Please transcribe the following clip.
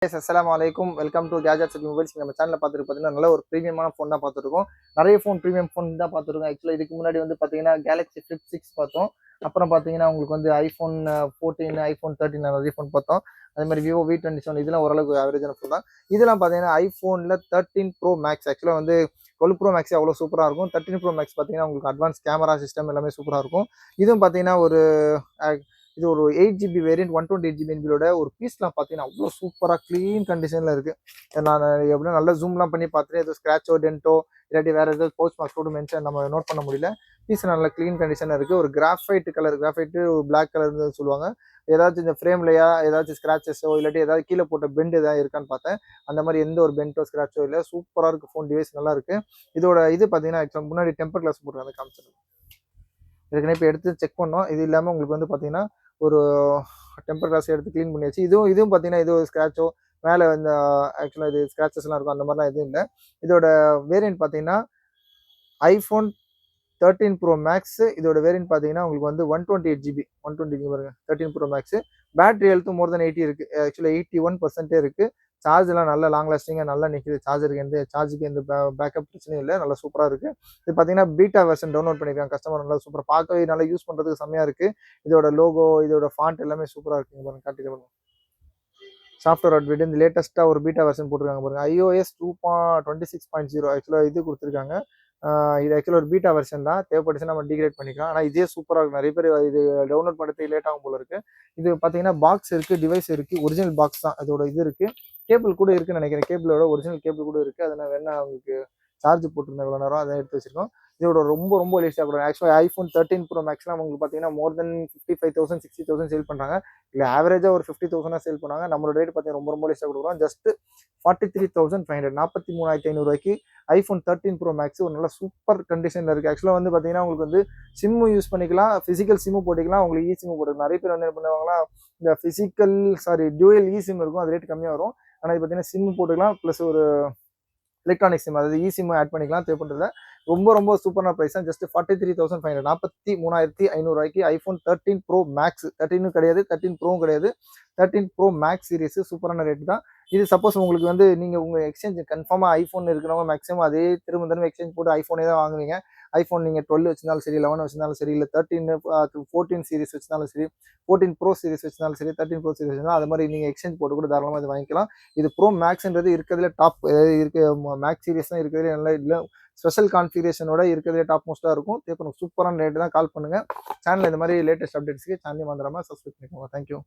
அஸ்ஸலாமு அலைக்கும். Welcome to gadgets and mobiles. நம்ம சேனல்ல பார்த்துட்டு பார்த்தீங்கன்னா நல்ல ஒரு ப்ரீமியமான ஃபோன் தான் பார்த்துருக்கோம். நிறைய ப்ரீமியம் ஃபோன் தான் பார்த்துருக்கோம். ஆக்சுவலாக இதுக்கு முன்னாடி வந்து பார்த்தீங்கன்னா கேலக்ஸி ஃபிளிப் 6 பார்த்தோம். அப்புறம் பார்த்தீங்கன்னா உங்களுக்கு வந்து ஐஃபோன் 14, ஐஃபோன் 13 நிறைய ஃபோன் பார்த்தோம். அதே மாதிரி விவோ V27 இதெல்லாம் ஓரளவுக்கு ஆவரேஜான ஃபோன் தான். இதெல்லாம் பார்த்தீங்கன்னா ஐஃபோனில் 13 ப்ரோ மேக்ஸ். ஆக்சுவலாக வந்து 12 ப்ரோ மேக்ஸே அவ்வளோ சூப்பராக இருக்கும். 13 ப்ரோ மேக்ஸ் பார்த்தீங்கன்னா உங்களுக்கு அட்வான்ஸ் கேமரா சிஸ்டம் எல்லாமே சூப்பராக இருக்கும். இதுவும் பார்த்தீங்கன்னா இது ஒரு 8GB வேரியன்ட் 128GB என்பதோட ஒரு பீஸ்லாம் பார்த்தீங்கன்னா அவ்வளோ சூப்பராக க்ளீன் கண்டிஷனில் இருக்குது. நான் எப்படின்னா நல்லா ஜூம்லாம் பண்ணி பார்த்துட்டு எதுவும் ஸ்க்ராச்சோ டென்ட்டோ இல்லாட்டி வேறு எதாவது போஸ்ட் மார்க்ஸ் கூட மென்ஷன் நம்ம நோட் பண்ண முடியல. பீஸ் நல்லா க்ளீன் கண்டிஷனில் இருக்குது. ஒரு கிராஃபைட்டு ஒரு பிளாக் கலர்னு சொல்லுவாங்க. ஏதாச்சும் இந்த ஃப்ரேம்லையா ஏதாச்சும் ஸ்க்ராச்சஸோ இல்லாட்டி ஏதாவது கீழே போட்ட பெண்ட் ஏதாவது இருக்கான்னு பார்த்தேன். அந்த மாதிரி எந்த ஒரு பென்ட்டோ ஸ்க்ராச்சோ இல்லை. சூப்பராக இருக்குது ஃபோன். டிவைஸ் நல்லா இருக்குது. இதோட இது பார்த்தீங்கன்னா ஆக்சுவலாக முன்னாடி டெம்பர் கிளாஸ் போட்டுருக்காங்க காமிச்சிருக்கேன். ஏற்கனவே இப்போ எடுத்து செக் பண்ணோம். இது இல்லாமல் உங்களுக்கு வந்து பார்த்தீங்கன்னா ஒரு டெம்பர் கிளாஸ் எடுத்து க்ளீன் பண்ணியாச்சு. இதுவும் பார்த்தீங்கன்னா இது ஒரு ஸ்க்ராச்சோ மேலே இந்த ஆக்சுவலாக இது ஸ்க்ராச்சஸ்லாம் இருக்கும் அந்த மாதிரிலாம் எதுவும் இல்லை. இதோட வேரியன்ட் பார்த்தீங்கன்னா ஐஃபோன் 13 ப்ரோ மேக்ஸ். இதோட வேரியன்ட் பார்த்தீங்கன்னா உங்களுக்கு வந்து 128GB பாருங்க 13 ப்ரோ மேக்ஸ். பேட்டரி ஹெல்த்து மோர் தென் 80 இருக்குது. ஆக்சுவலாக 81% இருக்குது. சார்ஜ்லாம் நல்லா லாங் லாஸ்டிங்காக நல்லா நிற்குது. சார்ஜுக்கு எந்த பேக்கப் பிரச்சனையும் இல்லை. நல்லா சூப்பராக இருக்குது. இது பார்த்தீங்கன்னா பீட்டா வெர்ஷன் டவுன்லோட் பண்ணியிருக்காங்க கஸ்டமர். நல்லா சூப்பராக பார்க்கவே நல்லா யூஸ் பண்ணுறதுக்கு செம்மையாக இருக்குது. இதோட லோகோ இதோட ஃபாண்ட் எல்லாமே சூப்பராக இருக்குங்க பாருங்க. காட்டிட்டு பாருங்க. சாஃப்ட்வேர் அப்டேட் இந்த லேட்டஸ்ட்டாக ஒரு பீட்டா வெர்ஷன் போட்டிருக்காங்க பாருங்க. iOS 2.26.0 ஆக்சுவலாக இது கொடுத்துருக்காங்க. இது ஆக்சுவலாக ஒரு பீட்டா வெர்ஷன் தான். தேவைப்பட்டுச்சுன்னா நம்ம டிகிரேட் பண்ணிக்கலாம். ஆனால் இதே சூப்பராக இருக்கும். நிறைய பேர் இது டவுன்லோட் பண்ணுறதுக்கு லேட் ஆகும் போல இருக்குது. இது பார்த்தீங்கன்னா பாக்ஸ் இருக்குது, டிவைஸ் இருக்குது. ஒரிஜினல் பாக்ஸ் தான். இதோட இது இருக்குது. கேபிள் கூட இருக்குன்னு நினைக்கிறேன். கேபிளோட ஒரிஜினல் கேபிள் கூட இருக்குது. அதை நான் வேணா உங்களுக்கு சார்ஜ் போட்டிருந்தேன் இவ்வளோ நேரம் அதை எடுத்து வச்சிருக்கோம். இதோட ரொம்ப லேஸாக கூட ஆக்சுவலாக ஐஃபோன் 13 ப்ரோ மேக்ஸ்லாம் உங்களுக்கு பார்த்தீங்கன்னா மோர் தென் 55,000 60,000 சேல் பண்ணுறாங்க. இல்லை ஆவரேஜாக ஒரு 50,000 சேல் பண்ணாங்க. நம்மளோட ரேட் பார்த்தீங்கன்னா ரொம்ப லேஸாக கொடுக்குறோம். ஜஸ்ட் 43,500 43,500 ஐஃபோன் 13 ப்ரோ மேக்ஸ் ஒரு நல்ல சூப்பர் கண்டிஷனில் இருக்குது. ஆக்சுவலாக வந்து பார்த்தீங்கன்னா உங்களுக்கு வந்து சிம்மு யூஸ் பண்ணிக்கலாம். ஃபிசிக்கல் சிம்மு போட்டிக்கலாம். உங்களுக்கு சிம்மு போட்டுக்கலாம். நிறைய பேர் வந்து என்ன பண்ணுவாங்கன்னா இந்த டியூயல் சிம் இருக்கும். அது ரேட் கம்மியாக வரும். ஆனால் இது பார்த்தீங்கன்னா சிம்மு போட்டுக்கலாம். ப்ளஸ் ஒரு எலக்ட்ரானிக் சிம் அதாவது சிம் ஆட் பண்ணிக்கலாம். தேவைப்படுறதுல ரொம்ப சூப்பரான ப்ரைஸ் தான். Just 43,500 43,500 iPhone 13 bro maths. 13 கிடையாது, 13 ப்ரோவும் கிடையாது. 13 ப்ரோ மேக்ஸ் சீரிஸ் சூப்பரான ரேட் தான். இது சப்போஸ் உங்களுக்கு வந்து நீங்கள் உங்கள் எக்ஸ்சேஞ்ச் கன்ஃபார்மாக ஐஃபோன் இருக்கிறவங்க மேக்ஸிமம் அதே திரும்ப எக்ஸ்சேஞ்ச் போட்டு ஐஃபோனே தான் வாங்குவீங்க. ஐஃபோன் நீங்கள் 12 வச்சிருந்தாலும் சரி, 11 வச்சிருந்தாலும் சரி, இல்லை 14 சீரிஸ் வச்சிருந்தாலும் சரி, 14 ப்ரோ சீரிஸ் வச்சிருந்தாலும் சரி, 13 ப்ரோ சீரிஸ் வச்சிருந்தாலும் அது மாதிரி நீங்கள் எக்ஸ்சேஞ்ச் போட்டு கூட தாராளமாக இது வாங்கிக்கலாம். இது ப்ரோ மேக்ஸ்ன்றது இருக்கிறதுல டாப் மேக்ஸ் சீரிஸ் தான் இருக்கிறதுல நல்லா இல்லை ஸ்பெஷல் கான்ஃபிகரேஷனோட இருக்கிறதே டாப் மோஸ்ட்டாக இருக்கும். தேவைப்படும் சூப்பரான ரேட்டு தான். கால் பண்ணுங்கள். சேனல் இந்த மாதிரி லேட்டஸ்ட் அப்டேட்ஸ்க்கு சேனலையும் வந்துடாமல் சப்ஸ்கிரைப் பண்ணிக்கோங்க. தேங்க்யூ.